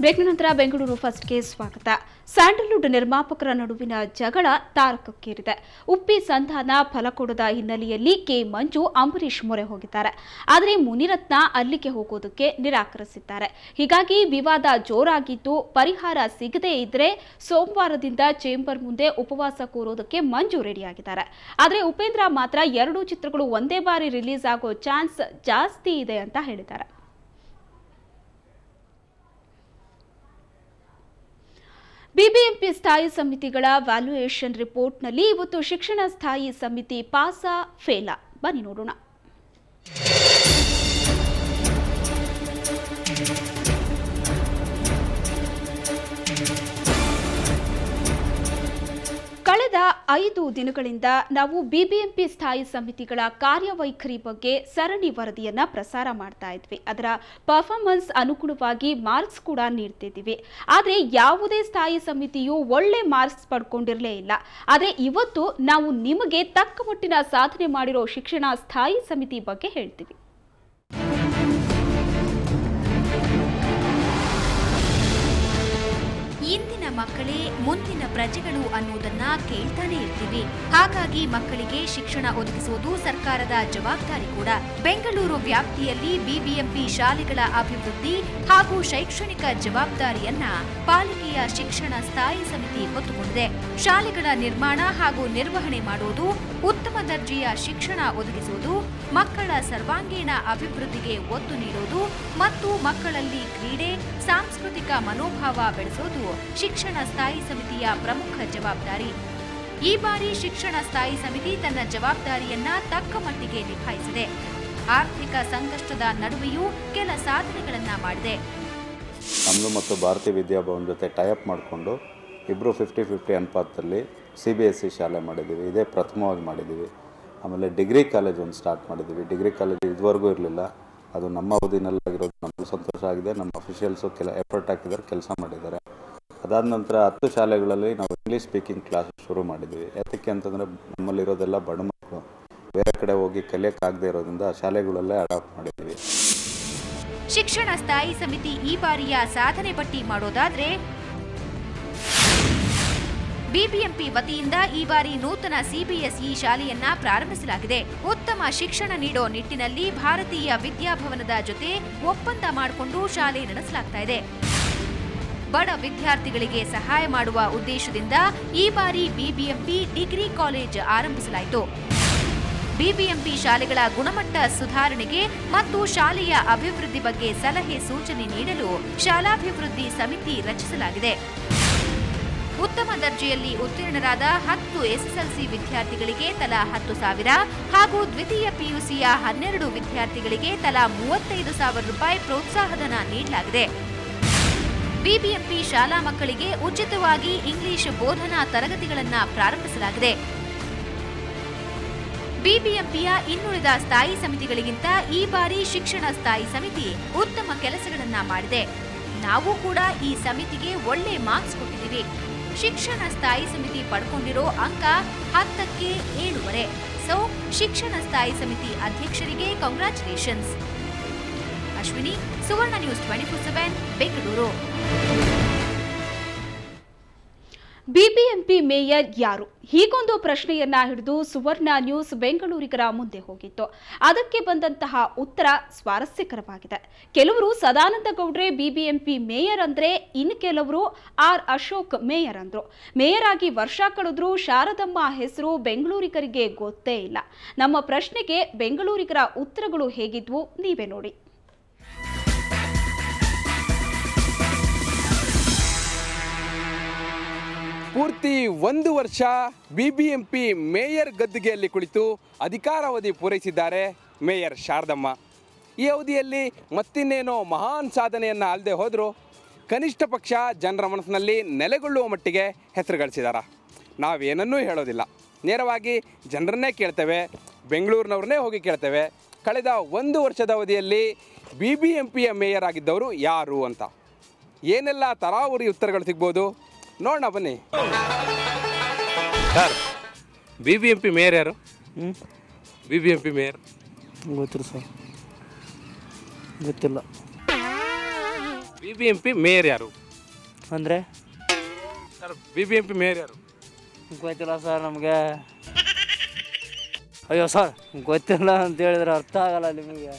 ಬ್ರೇಕ್ನ ನಂತರ ಬೆಂಗಳೂರು ಫಸ್ಟ್ಗೆ ಸ್ವಾಗತ. ಸ್ಯಾಂಡಲ್ವುಡ್ ನಿರ್ಮಾಪಕರ ನಡುವಿನ ಜಗಳ ತಾರಕಕ್ಕೇರಿದೆ. ಉಪ್ಪಿ ಸಂಧಾನ ಫಲ ಕೊಡದ ಹಿನ್ನೆಲೆಯಲ್ಲಿ ಕೆ ಮಂಜು ಅಂಬರೀಶ್ ಮೊರೆ ಹೋಗಿದ್ದಾರೆ. ಆದರೆ ಮುನಿರತ್ನ ಅಲ್ಲಿಗೆ ಹೋಗೋದಕ್ಕೆ ನಿರಾಕರಿಸಿದ್ದಾರೆ. ಹೀಗಾಗಿ ವಿವಾದ ಜೋರಾಗಿದ್ದು, ಪರಿಹಾರ ಸಿಗದೇ ಇದ್ರೆ ಸೋಮವಾರದಿಂದ ಚೇಂಬರ್ ಮುಂದೆ ಉಪವಾಸ ಕೂರೋದಕ್ಕೆ ಮಂಜು ರೆಡಿಯಾಗಿದ್ದಾರೆ. ಆದರೆ ಉಪೇಂದ್ರ ಮಾತ್ರ 2 ಚಿತ್ರಗಳು ಒಂದೇ ಬಾರಿ ರಿಲೀಸ್ ಆಗೋ ಚಾನ್ಸ್ ಜಾಸ್ತಿ ಇದೆ ಅಂತ ಹೇಳಿದ್ದಾರೆ. ಬಿಬಿಎಂಪಿ ಸ್ಥಾಯಿ ಸಮಿತಿಗಳ ವ್ಯಾಲ್ಯೂಯೇಷನ್ ರಿಪೋರ್ಟ್ನಲ್ಲಿ ಇವತ್ತು ಶಿಕ್ಷಣ ಸ್ಥಾಯಿ ಸಮಿತಿ ಪಾಸಾ ಫೇಲಾ ಬನ್ನಿ ನೋಡೋಣ. ಕಳೆದ 5 ದಿನಗಳಿಂದ ನಾವು ಬಿಬಿಎಂಪಿ ಸ್ಥಾಯಿ ಸಮಿತಿಗಳ ಕಾರ್ಯವೈಖರಿ ಬಗ್ಗೆ ಸರಣಿ ವರದಿಯನ್ನ ಪ್ರಸಾರ ಮಾಡ್ತಾ ಇದ್ವಿ. ಅದರ ಪರ್ಫಾರ್ಮೆನ್ಸ್ ಅನುಗುಣವಾಗಿ ಮಾರ್ಕ್ಸ್ ಕೂಡ ನೀಡ್ತಿದ್ವಿ. ಆದರೆ ಯಾವುದೇ ಸ್ಥಾಯಿ ಸಮಿತಿಯು ಒಳ್ಳೆ ಮಾರ್ಕ್ಸ್ ಪಡ್ಕೊಂಡಿರಲೇ ಇಲ್ಲ. ಆದರೆ ಇವತ್ತು ನಾವು ನಿಮಗೆ ತಕ್ಕ ಮಟ್ಟಿನ ಸಾಧನೆ ಮಾಡಿರೋ ಶಿಕ್ಷಣ ಸ್ಥಾಯಿ ಸಮಿತಿ ಬಗ್ಗೆ ಹೇಳ್ತೀವಿ. ಇಂದಿನ ಮಕ್ಕಳೇ ಮುಂದಿನ ಪ್ರಜೆಗಳು ಅನ್ನೋದನ್ನ ಕೇಳ್ತಾನೆ ಇರ್ತೀವಿ. ಹಾಗಾಗಿ ಮಕ್ಕಳಿಗೆ ಶಿಕ್ಷಣ ಒದಗಿಸುವುದು ಸರ್ಕಾರದ ಜವಾಬ್ದಾರಿ ಕೂಡ. ಬೆಂಗಳೂರು ವ್ಯಾಪ್ತಿಯಲ್ಲಿ ಬಿಬಿಎಂಪಿ ಶಾಲೆಗಳ ಅಭಿವೃದ್ಧಿ ಹಾಗೂ ಶೈಕ್ಷಣಿಕ ಜವಾಬ್ದಾರಿಯನ್ನ ಪಾಲಿಕೆಯ ಶಿಕ್ಷಣ ಸ್ಥಾಯಿ ಸಮಿತಿ ಹೊತ್ತುಕೊಂಡಿದೆ. ಶಾಲೆಗಳ ನಿರ್ಮಾಣ ಹಾಗೂ ನಿರ್ವಹಣೆ ಮಾಡುವುದು, ಉತ್ತಮ ದರ್ಜೆಯ ಶಿಕ್ಷಣ ಒದಗಿಸುವುದು, ಮಕ್ಕಳ ಸರ್ವಾಂಗೀಣ ಅಭಿವೃದ್ಧಿಗೆ ಒತ್ತು ನೀಡುವುದು ಮತ್ತು ಮಕ್ಕಳಲ್ಲಿ ಕ್ರೀಡೆ, ಸಾಂಸ್ಕೃತಿಕ ಮನೋಭಾವ ಬೆಳೆಸೋದು ಶಿಕ್ಷಣ ಸ್ಥಾಯಿ ಸಮಿತಿಯ ಪ್ರಮುಖ ಜವಾಬ್ದಾರಿ. ಈ ಬಾರಿ ಶಿಕ್ಷಣ ಸ್ಥಾಯಿ ಸಮಿತಿ ತನ್ನ ಜವಾಬ್ದಾರಿಯನ್ನ ತಕ್ಕ ಮಟ್ಟಿಗೆ ನಿಭಾಯಿಸಿದೆ. ಆರ್ಥಿಕ ಸಂಕಷ್ಟದ ನಡುವೆಯೂ ಕೆಲ ಸಾಧನೆಗಳನ್ನ ಮಾಡಿದೆ. ನಮ್ಮದು ಮತ್ತು ಭಾರತೀಯ ವಿದ್ಯಾಭವನ್ ಜೊತೆ ಟೈಅಪ್ ಮಾಡಿಕೊಂಡು ಇಬ್ಬರು 50-50 ಅನುಪಾತದಲ್ಲಿ CBSE ಶಾಲೆ ಮಾಡಿದ್ದೀವಿ. ಇದೇ ಪ್ರಥಮವಾಗಿ ಮಾಡಿದ್ದೀವಿ. ಆಮೇಲೆ ಡಿಗ್ರಿ ಕಾಲೇಜ್ ಒಂದು ಸ್ಟಾರ್ಟ್ ಮಾಡಿದ್ದೀವಿ. ಡಿಗ್ರಿ ಕಾಲೇಜ್ ಇದುವರೆಗೂ ಇರಲಿಲ್ಲ. ಅದು ನಮ್ಮ ಅವಧಿನಲ್ಲಾಗಿರೋದು ನಮಗೂ ಸಂತೋಷ ಆಗಿದೆ. ನಮ್ಮ ಅಫಿಷಿಯಲ್ಸು ಎಫರ್ಟ್ ಹಾಕಿದ್ದಾರೆ, ಕೆಲಸ ಮಾಡಿದ್ದಾರೆ. ಅದಾದ ನಂತರ 10 ಶಾಲೆಗಳಲ್ಲಿ ನಾವು ಇಂಗ್ಲೀಷ್ ಸ್ಪೀಕಿಂಗ್ ಕ್ಲಾಸ್ ಶುರು ಮಾಡಿದ್ವಿ. ಯಾತಕ್ಕೆ ಅಂತಂದರೆ ನಮ್ಮಲ್ಲಿರೋದೆಲ್ಲ ಬಡ ಮಕ್ಕಳು, ಬೇರೆ ಕಡೆ ಹೋಗಿ ಕಲಿಯೋಕ್ಕಾಗದೇ ಇರೋದ್ರಿಂದ ಶಾಲೆಗಳಲ್ಲೇ ಅಡಾಪ್ಟ್ ಮಾಡಿದ್ವಿ. ಶಿಕ್ಷಣ ಸ್ಥಾಯಿ ಸಮಿತಿ ಈ ಬಾರಿಯ ಸಾಧನೆ ಪಟ್ಟಿ ಮಾಡೋದಾದ್ರೆ, ಬಿಬಿಎಂಪಿ ವತಿಯಿಂದ ಈ ಬಾರಿ ನೂತನ CBSE ಶಾಲೆಯನ್ನ ಪ್ರಾರಂಭಿಸಲಾಗಿದೆ. ಉತ್ತಮ ಶಿಕ್ಷಣ ನೀಡೋ ನಿಟ್ಟಿನಲ್ಲಿ ಭಾರತೀಯ ವಿದ್ಯಾಭವನದ ಜೊತೆ ಒಪ್ಪಂದ ಮಾಡಿಕೊಂಡು ಶಾಲೆ ನಡೆಸಲಾಗ್ತಾ ಇದೆ. ಬಡ ವಿದ್ಯಾರ್ಥಿಗಳಿಗೆ ಸಹಾಯ ಮಾಡುವ ಉದ್ದೇಶದಿಂದ ಈ ಬಾರಿ ಬಿಬಿಎಂಪಿ ಡಿಗ್ರಿ ಕಾಲೇಜ್ ಆರಂಭಿಸಲಾಯಿತು. ಬಿಬಿಎಂಪಿ ಶಾಲೆಗಳ ಗುಣಮಟ್ಟ ಸುಧಾರಣೆಗೆ ಮತ್ತು ಶಾಲೆಯ ಅಭಿವೃದ್ಧಿ ಬಗ್ಗೆ ಸಲಹೆ ಸೂಚನೆ ನೀಡಲು ಶಾಲಾಭಿವೃದ್ಧಿ ಸಮಿತಿ ರಚಿಸಲಾಗಿದೆ. ಉತ್ತಮ ದರ್ಜೆಯಲ್ಲಿ ಉತ್ತೀರ್ಣರಾದ 10 SSLC ವಿದ್ಯಾರ್ಥಿಗಳಿಗೆ ತಲಾ 10,000 ಹಾಗೂ ದ್ವಿತೀಯ PUCಯ 12 ವಿದ್ಯಾರ್ಥಿಗಳಿಗೆ ತಲಾ 35,000 ರೂಪಾಯಿ ಪ್ರೋತ್ಸಾಹಧನ ನೀಡಲಾಗಿದೆ. ಬಿಬಿಎಂಪಿ ಶಾಲಾ ಮಕ್ಕಳಿಗೆ ಉಚಿತವಾಗಿ ಇಂಗ್ಲಿಷ್ ಬೋಧನಾ ತರಗತಿಗಳನ್ನು ಪ್ರಾರಂಭಿಸಲಾಗಿದೆ. ಬಿಬಿಎಂಪಿಯ ಇನ್ನುಳಿದ ಸ್ಥಾಯಿ ಸಮಿತಿಗಳಿಗಿಂತ ಈ ಬಾರಿ ಶಿಕ್ಷಣ ಸ್ಥಾಯಿ ಸಮಿತಿ ಉತ್ತಮ ಕೆಲಸಗಳನ್ನ ಮಾಡಿದೆ. ನಾವು ಕೂಡ ಈ ಸಮಿತಿಗೆ ಒಳ್ಳೆ ಮಾರ್ಕ್ಸ್ ಕೊಟ್ಟಿದ್ದೀವಿ. ಶಿಕ್ಷಣ ಸ್ಥಾಯಿ ಸಮಿತಿ ಪಡ್ಕೊಂಡಿರೋ ಅಂಕ 10ಕ್ಕೆ 7.5. ಸೊ ಶಿಕ್ಷಣ ಸ್ಥಾಯಿ ಸಮಿತಿ ಅಧ್ಯಕ್ಷರಿಗೆ ಕಾಂಗ್ರಾಚುಲೇಷನ್ಸ್. ಅಶ್ವಿನಿ, ಸುವರ್ಣ ನ್ಯೂಸ್ 24/7 ಬೆಂಗಳೂರು. ಬಿಬಿಎಂಪಿ ಮೇಯರ್ ಯಾರು? ಹೀಗೊಂದು ಪ್ರಶ್ನೆಯನ್ನ ಹಿಡಿದು ಸುವರ್ಣ ನ್ಯೂಸ್ ಬೆಂಗಳೂರಿಗರ ಮುಂದೆ ಹೋಗಿತ್ತು. ಅದಕ್ಕೆ ಬಂದಂತಹ ಉತ್ತರ ಸ್ವಾರಸ್ಯಕರವಾಗಿದೆ. ಕೆಲವರು ಸದಾನಂದ ಗೌಡ್ರೆ ಬಿಬಿಎಂಪಿ ಮೇಯರ್ ಅಂದ್ರೆ, ಇನ್ನು ಕೆಲವರು ಆರ್ ಅಶೋಕ್ ಮೇಯರ್ ಅಂದ್ರು. ಮೇಯರ್ ಆಗಿ ವರ್ಷ ಕಳೆದ್ರೂ ಶಾರದಮ್ಮ ಹೆಸರು ಬೆಂಗಳೂರಿಗರಿಗೆ ಗೊತ್ತೇ ಇಲ್ಲ. ನಮ್ಮ ಪ್ರಶ್ನೆಗೆ ಬೆಂಗಳೂರಿಗರ ಉತ್ತರಗಳು ಹೇಗಿದ್ವು ನೀವೇ ನೋಡಿ. ಪೂರ್ತಿ 1 ವರ್ಷ ಬಿಬಿಎಂಪಿ ಮೇಯರ್ ಗದ್ದುಗೆಯಲ್ಲಿ ಕುಳಿತು ಅಧಿಕಾರಾವಧಿ ಪೂರೈಸಿದ್ದಾರೆ ಮೇಯರ್ ಶಾರದಮ್ಮ. ಈ ಅವಧಿಯಲ್ಲಿ ಮತ್ತಿನ್ನೇನೋ ಮಹಾನ್ ಸಾಧನೆಯನ್ನು ಅಲ್ಲದೆ ಹೋದರೂ ಕನಿಷ್ಠ ಪಕ್ಷ ಜನರ ಮನಸ್ಸಿನಲ್ಲಿ ನೆಲೆಗೊಳ್ಳುವ ಮಟ್ಟಿಗೆ ಹೆಸರು ಗಳಿಸಿದ್ದಾರೆ. ನಾವೇನನ್ನೂ ಹೇಳೋದಿಲ್ಲ, ನೇರವಾಗಿ ಜನರನ್ನೇ ಕೇಳ್ತೇವೆ, ಬೆಂಗಳೂರಿನವ್ರನ್ನೇ ಹೋಗಿ ಕೇಳ್ತೇವೆ. ಕಳೆದ 1 ವರ್ಷದ ಅವಧಿಯಲ್ಲಿ ಬಿಬಿಎಂಪಿಯ ಮೇಯರ್ ಆಗಿದ್ದವರು ಯಾರು ಅಂತ ಏನೆಲ್ಲ ತರಾವರಿ ಉತ್ತರಗಳು ಸಿಗ್ಬೋದು ನೋಡೋಣ ಬನ್ನಿ. ಸರ್, ಬಿಬಿಎಂಪಿ ಮೇಯರ್ ಯಾರು? ಬಿಬಿಎಂಪಿ ಮೇಯರ್ ಗೊತ್ತಿಲ್ಲ ಸರ್, ಗೊತ್ತಿಲ್ಲ. BBMP ಮೇಯರ್ ಯಾರು ಅಂದರೆ ಸರ್? BBMP ಮೇಯರ್ ಯಾರು? ಗೊತ್ತಿಲ್ಲ ಸರ್ ನಮಗೆ. ಅಯ್ಯೋ ಸರ್ ಗೊತ್ತಿಲ್ಲ ಅಂತ ಹೇಳಿದ್ರೆ ಅರ್ಥ ಆಗಲ್ಲ ನಿಮಗೆ.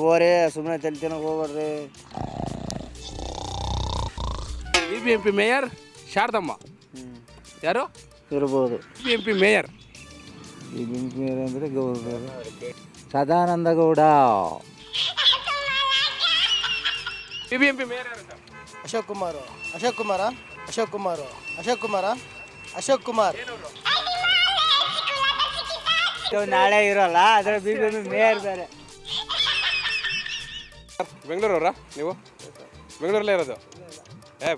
ಓರೇ ಸುಮ್ಮನೆ ತಲೆ ಹೋಗ್ರಿ. BBMP ಮೇಯರ್ ಶಾರದಮ್ಮ ಯಾರು ಇರ್ಬೋದು. BBMP ಮೇಯರ್ ಅಂದರೆ ಸದಾನಂದ ಗೌಡ. BBMP ಮೇಯರ್ ಯಾರು ಸರ್? ಅಶೋಕ್ ಕುಮಾರ್. ನಾಳೆ ಇರೋಲ್ಲ ಅದ್ರ BBMP ಮೇಯರ್ ಬೇರೆ. ಬೆಂಗಳೂರವರಾ ನೀವು? ಬೆಂಗಳೂರಲ್ಲೇ ಇರೋದು?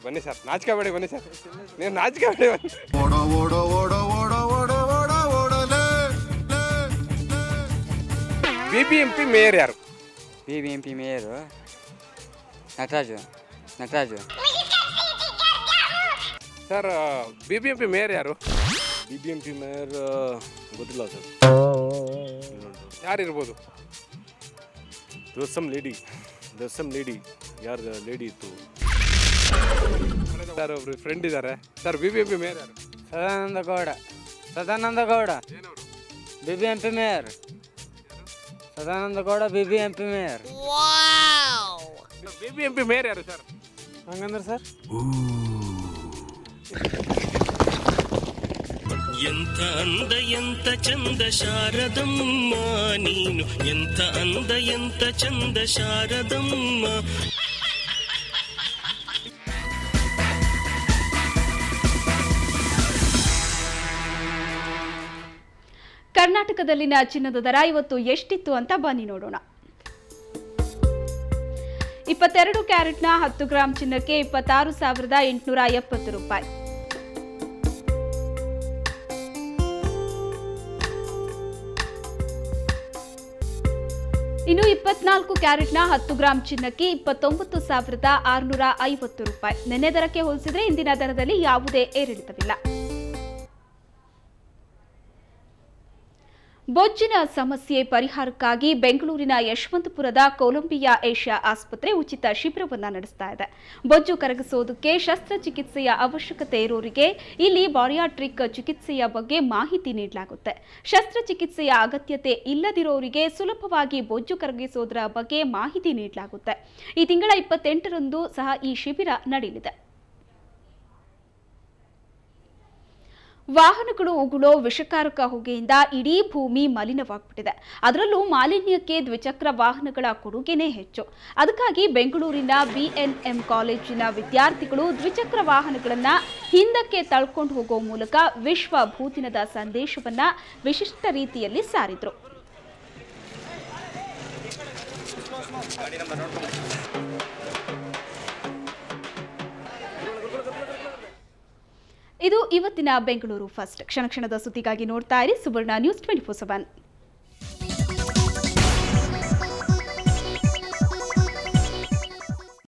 ಬನ್ನಿ ಸರ್, ನಾಚಿಕೆಬೇಡಿ ಬನ್ನಿ ಸರ್, ನೀವು ನಾಚಿಕೆಬೇಡಿ ಬನ್ನಿ. BBMP ಮೇಯರ್ ಯಾರು? BBMP mayor Nataraju. Sir BBMP mayor ಯಾರು? BBMP ಮೇಯರ್ ಗೊತ್ತಿಲ್ಲ ಸರ್. ಯಾರಿರ್ಬೋದು? ಸಮ್ ಲೇಡಿ ಯಾರು ಲೇಡಿ ಇತ್ತು ಸರ್ ಒಬ್ರು ಫ್ರೆಂಡ್ ಇದ್ದಾರೆ ಸರ್. BBMP ಮೇಯರ್ ಯಾರು? Sadananda Gowda BBMP mayor. Sadananda Gowda BBMP mayor. BBMP mayor ಯಾರು ಸರ್? ಹಂಗಂದ್ರೆ ಸರ್ ಎಂಥ ಅಂದ ಎಂಥ ಚಂದ ಶಾರದಮ್ಮ ನೀನು, ಎಂಥ ಅಂದ ಎಂಥ ಚಂದ ಶಾರದಮ್ಮ. ಕರ್ನಾಟಕದಲ್ಲಿನ ಚಿನ್ನದ ದರ ಇವತ್ತು ಎಷ್ಟಿತ್ತು ಅಂತ ಬನ್ನಿ ನೋಡೋಣ. 22 ಕ್ಯಾರೆಟ್ನ 10 ಗ್ರಾಂ ಚಿನ್ನಕ್ಕೆ 26,870 ರೂಪಾಯಿ. ಇನ್ನು 24 ಕ್ಯಾರೆಟ್ನ 10 ಗ್ರಾಂ ಚಿನ್ನಕ್ಕೆ 29,650 ರೂಪಾಯಿ. ನಿನ್ನೆ ದರಕ್ಕೆ ಹೋಲಿಸಿದ್ರೆ ಇಂದಿನ ದರದಲ್ಲಿ ಯಾವುದೇ ಏರಿಳಿತವಿಲ್ಲ. ಬೊಜ್ಜಿನ ಸಮಸ್ಯೆ ಪರಿಹಾರಕ್ಕಾಗಿ ಬೆಂಗಳೂರಿನ ಯಶವಂತಪುರದ ಕೊಲಂಬಿಯಾ ಏಷ್ಯಾ ಆಸ್ಪತ್ರೆ ಉಚಿತ ಶಿಬಿರವನ್ನು ನಡೆಸ್ತಾ ಇದೆ. ಬೊಜ್ಜು ಕರಗಿಸೋದಕ್ಕೆ ಶಸ್ತ್ರಚಿಕಿತ್ಸೆಯ ಅವಶ್ಯಕತೆ ಇರೋರಿಗೆ ಇಲ್ಲಿ ಬಾರಿಯಾಟ್ರಿಕ್ ಚಿಕಿತ್ಸೆಯ ಬಗ್ಗೆ ಮಾಹಿತಿ ನೀಡಲಾಗುತ್ತೆ. ಶಸ್ತ್ರಚಿಕಿತ್ಸೆಯ ಅಗತ್ಯತೆ ಇಲ್ಲದಿರೋರಿಗೆ ಸುಲಭವಾಗಿ ಬೊಜ್ಜು ಕರಗಿಸೋದರ ಬಗ್ಗೆ ಮಾಹಿತಿ ನೀಡಲಾಗುತ್ತೆ. ಈ ತಿಂಗಳ 28ರಂದು ಸಹ ಈ ಶಿಬಿರ ನಡೆಯಲಿದೆ. ವಾಹನಗಳು ಉಗುಳೋ ವಿಷಕಾರಕ ಹೊಗೆಯಿಂದ ಇಡೀ ಭೂಮಿ ಮಲಿನವಾಗ್ಬಿಟ್ಟಿದೆ. ಅದರಲ್ಲೂ ಮಾಲಿನ್ಯಕ್ಕೆ ದ್ವಿಚಕ್ರ ವಾಹನಗಳ ಕೊಡುಗೆನೇ ಹೆಚ್ಚು. ಅದಕ್ಕಾಗಿ ಬೆಂಗಳೂರಿನ BNM ಕಾಲೇಜಿನ ವಿದ್ಯಾರ್ಥಿಗಳು ದ್ವಿಚಕ್ರ ವಾಹನಗಳನ್ನು ಹಿಂದಕ್ಕೆ ತಳ್ಕೊಂಡು ಹೋಗೋ ಮೂಲಕ ವಿಶ್ವ ಭೂದಿನದ ಸಂದೇಶವನ್ನ ವಿಶಿಷ್ಟ ರೀತಿಯಲ್ಲಿ ಸಾರಿದ್ರು. ಇದು ಇವತ್ತಿನ ಬೆಂಗಳೂರು ಫಸ್ಟ್. ಕ್ಷಣ ಕ್ಷಣದ ಸುದ್ದಿಗಾಗಿ ನೋಡ್ತಾ ಇರಿ ಸುವರ್ಣ ನ್ಯೂಸ್ 24/7.